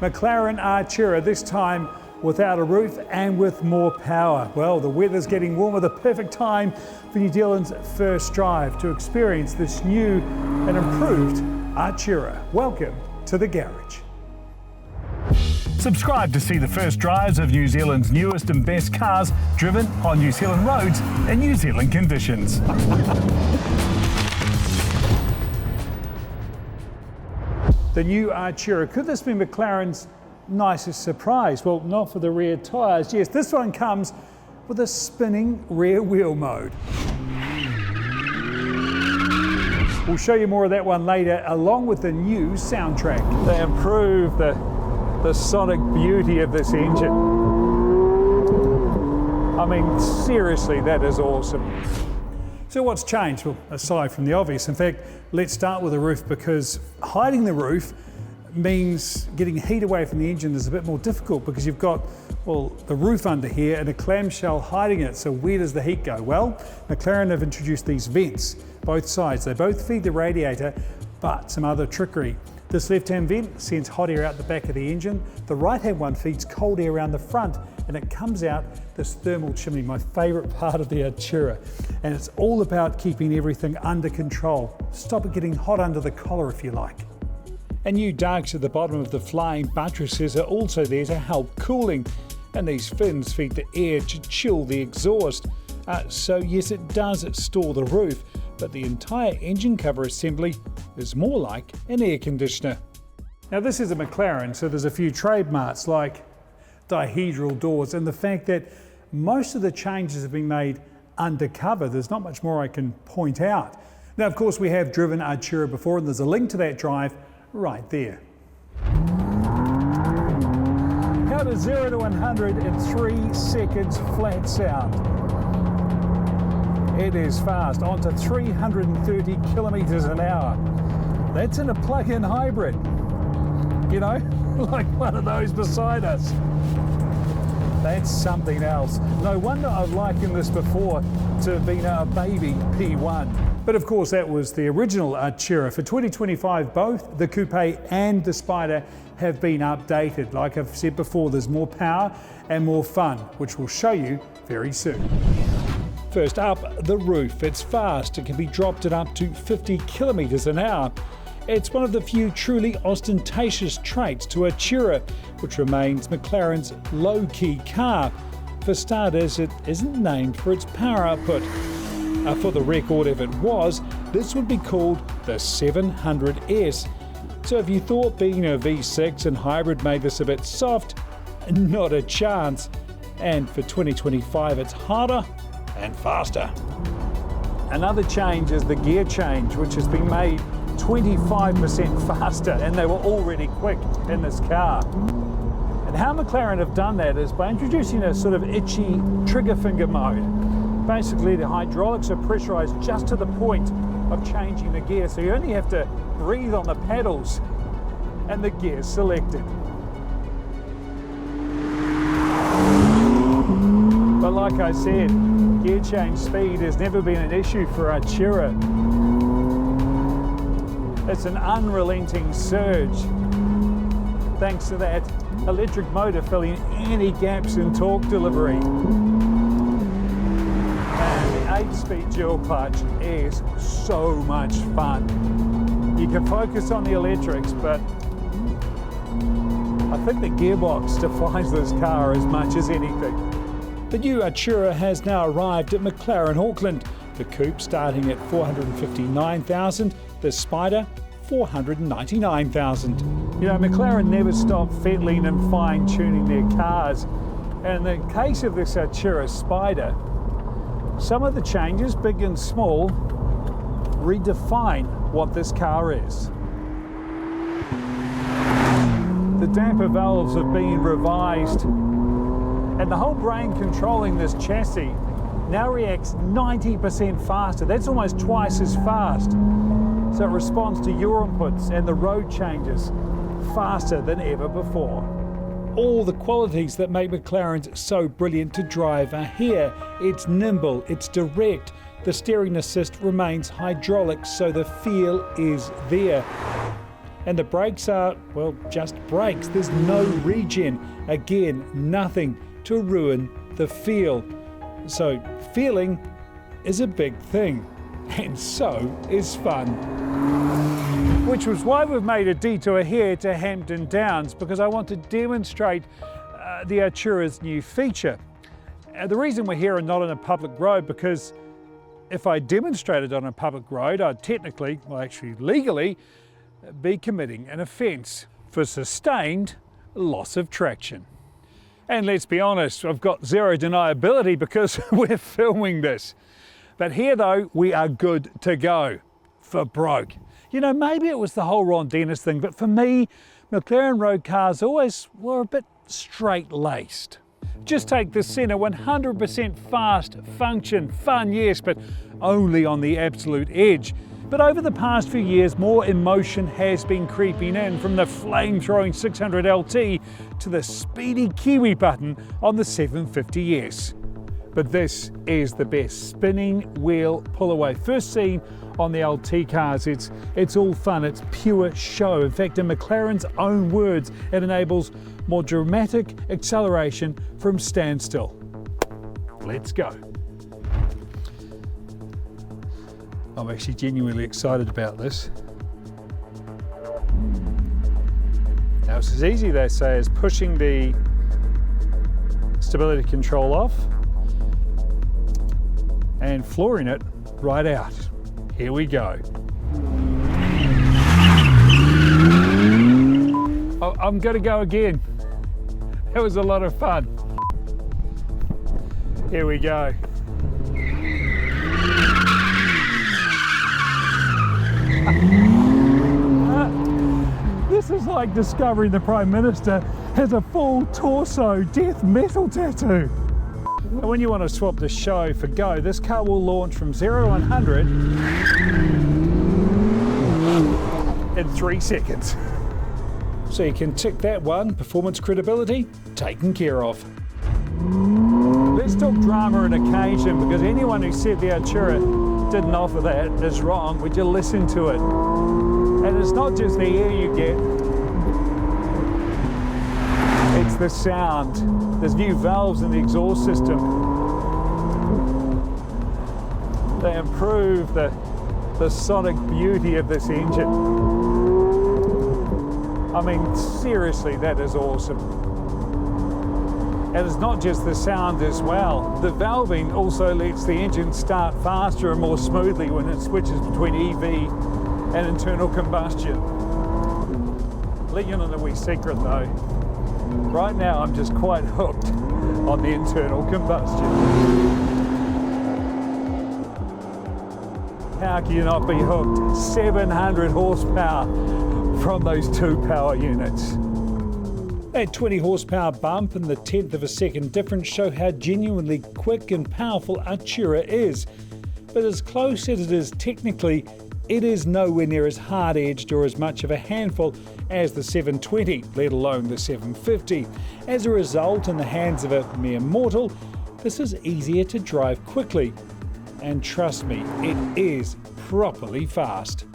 McLaren Artura, this time without a roof and with more power. Well, the weather's getting warmer, the perfect time for New Zealand's first drive to experience this new and improved Artura. Welcome to the garage. Subscribe to see the first drives of New Zealand's newest and best cars driven on New Zealand roads and New Zealand conditions. The new Artura, could this be McLaren's nicest surprise? Well, not for the rear tyres. Yes, this one comes with a spinning rear wheel mode. We'll show you more of that one later, along with the new soundtrack. They improve the sonic beauty of this engine. I mean, seriously, that is awesome. So what's changed? Well, aside from the obvious, in fact, let's start with the roof, because hiding the roof means getting heat away from the engine is a bit more difficult, because you've got, well, the roof under here and a clamshell hiding it. So where does the heat go? Well, McLaren have introduced these vents, both sides. They both feed the radiator, but some other trickery. This left-hand vent sends hot air out the back of the engine. The right-hand one feeds cold air around the front, and it comes out this thermal chimney, my favourite part of the Artura. And it's all about keeping everything under control. Stop it getting hot under the collar, if you like. And new darks at the bottom of the flying buttresses are also there to help cooling. And these fins feed the air to chill the exhaust. So yes, it does store the roof, but the entire engine cover assembly is more like an air conditioner. Now this is a McLaren, so there's a few trademarks like dihedral doors, and the fact that most of the changes have been made undercover. There's not much more I can point out. Now, of course, we have driven Artura before, and there's a link to that drive right there. How does 0 to 100 in 3 seconds flat sound? It is fast, on to 330 kilometers an hour. That's in a plug-in hybrid, you know, like one of those beside us. That's something else. No wonder I've likened this before to being a baby P1. But of course, that was the original Artura. For 2025, both the Coupe and the Spider have been updated. Like I've said before, there's more power and more fun, which we'll show you very soon. First up, the roof. It's fast. It can be dropped at up to 50 kilometers an hour. It's one of the few truly ostentatious traits to Artura, which remains McLaren's low-key car. For starters, it isn't named for its power output. For the record, if it was, this would be called the 700S. So if you thought being a V6 and hybrid made this a bit soft, not a chance. And for 2025, it's harder and faster. Another change is the gear change, which has been made 25% faster, and they were already quick in this car. And how McLaren have done that is by introducing a sort of itchy trigger finger mode. Basically, the hydraulics are pressurized just to the point of changing the gear, so you only have to breathe on the pedals and the gear's selected. But like I said, gear change speed has never been an issue for Artura. It's an unrelenting surge, thanks to that electric motor filling any gaps in torque delivery. And the 8-speed dual clutch is so much fun. You can focus on the electrics, but I think the gearbox defines this car as much as anything. The new Artura has now arrived at McLaren Auckland. The Coupe starting at $459,000, the Spider $499,000. You know, McLaren never stop fiddling and fine-tuning their cars. And in the case of this Artura Spider, some of the changes, big and small, redefine what this car is. The damper valves have been revised, and the whole brain controlling this chassis now reacts 90% faster. That's almost twice as fast. So it responds to your inputs and the road changes faster than ever before. All the qualities that make McLarens so brilliant to drive are here. It's nimble, it's direct, the steering assist remains hydraulic, so the feel is there. And the brakes are, well, just brakes. There's no regen. Again, nothing to ruin the feel. So feeling is a big thing, and so is fun. Which was why we've made a detour here to Hampton Downs, because I want to demonstrate the Artura's new feature. The reason we're here and not on a public road, because if I demonstrated on a public road, I'd technically, well actually legally, be committing an offence for sustained loss of traction. And let's be honest, I've got zero deniability because we're filming this. But here though, we are good to go for broke. You know, maybe it was the whole Ron Dennis thing, but for me, McLaren road cars always were a bit straight-laced. Just take the Senna, 100% fast, function, fun, yes, but only on the absolute edge. But over the past few years, more emotion has been creeping in, from the flame-throwing 600 LT to the speedy Kiwi button on the 750S. But this is the best spinning wheel pull-away. First seen on the LT cars, it's all fun, it's pure show. In fact, in McLaren's own words, it enables more dramatic acceleration from standstill. Let's go. I'm actually genuinely excited about this. Now it's as easy, they say, as pushing the stability control off and flooring it right out. Here we go. Oh, I'm gonna go again. That was a lot of fun. Here we go. This is like discovering the Prime Minister has a full torso death metal tattoo. And when you want to swap the show for go, this car will launch from 0 to 100 in 3 seconds. So you can tick that one, performance credibility, taken care of. Let's talk drama and occasion, because anyone who said the Artura didn't offer that is wrong. Would you listen to it? And it's not just the air you get, it's the sound. There's new valves in the exhaust system. They improve the sonic beauty of this engine. I mean, seriously, that is awesome. And it's not just the sound as well. The valving also lets the engine start faster and more smoothly when it switches between EV and internal combustion. Let you know the wee secret though. Right now I'm just quite hooked on the internal combustion. How can you not be hooked? 700 horsepower from those 2 power units. That 20 horsepower bump and the 1/10 of a second difference show how genuinely quick and powerful Artura is. But as close as it is technically, it is nowhere near as hard-edged or as much of a handful as the 720, let alone the 750. As a result, in the hands of a mere mortal, this is easier to drive quickly. And trust me, it is properly fast.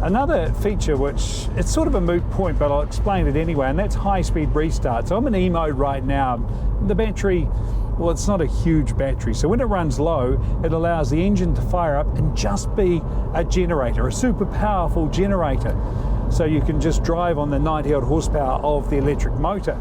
Another feature, which it's sort of a moot point, but I'll explain it anyway, and that's high-speed restart. So I'm in E mode right now. The battery, well, it's not a huge battery, so when it runs low, it allows the engine to fire up and just be a generator, a super powerful generator. So you can just drive on the 90 odd horsepower of the electric motor.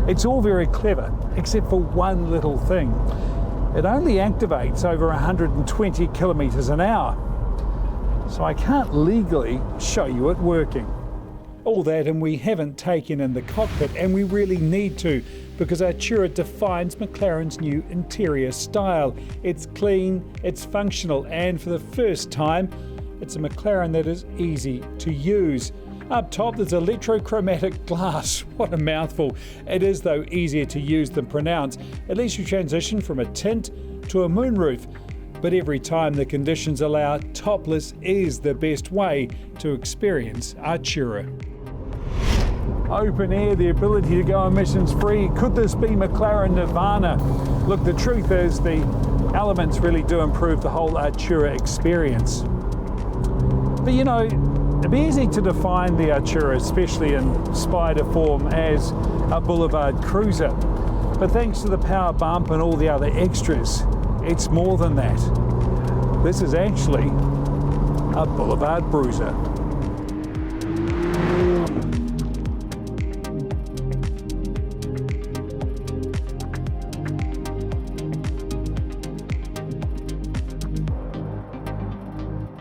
It's all very clever, except for one little thing. It only activates over 120 kilometers an hour. So I can't legally show you it working. All that, and we haven't taken in the cockpit, and we really need to, because Artura defines McLaren's new interior style. It's clean, it's functional, and for the first time, it's a McLaren that is easy to use. Up top there's electrochromatic glass. What a mouthful. It is though easier to use than pronounce. At least you transition from a tint to a moonroof. But every time the conditions allow, topless is the best way to experience Artura. Open air, the ability to go emissions free. Could this be McLaren Nirvana? Look, the truth is the elements really do improve the whole Artura experience. But you know, It'd be easy to define the Artura, especially in spider form, as a boulevard cruiser. But thanks to the power bump and all the other extras, it's more than that. This is actually a boulevard bruiser.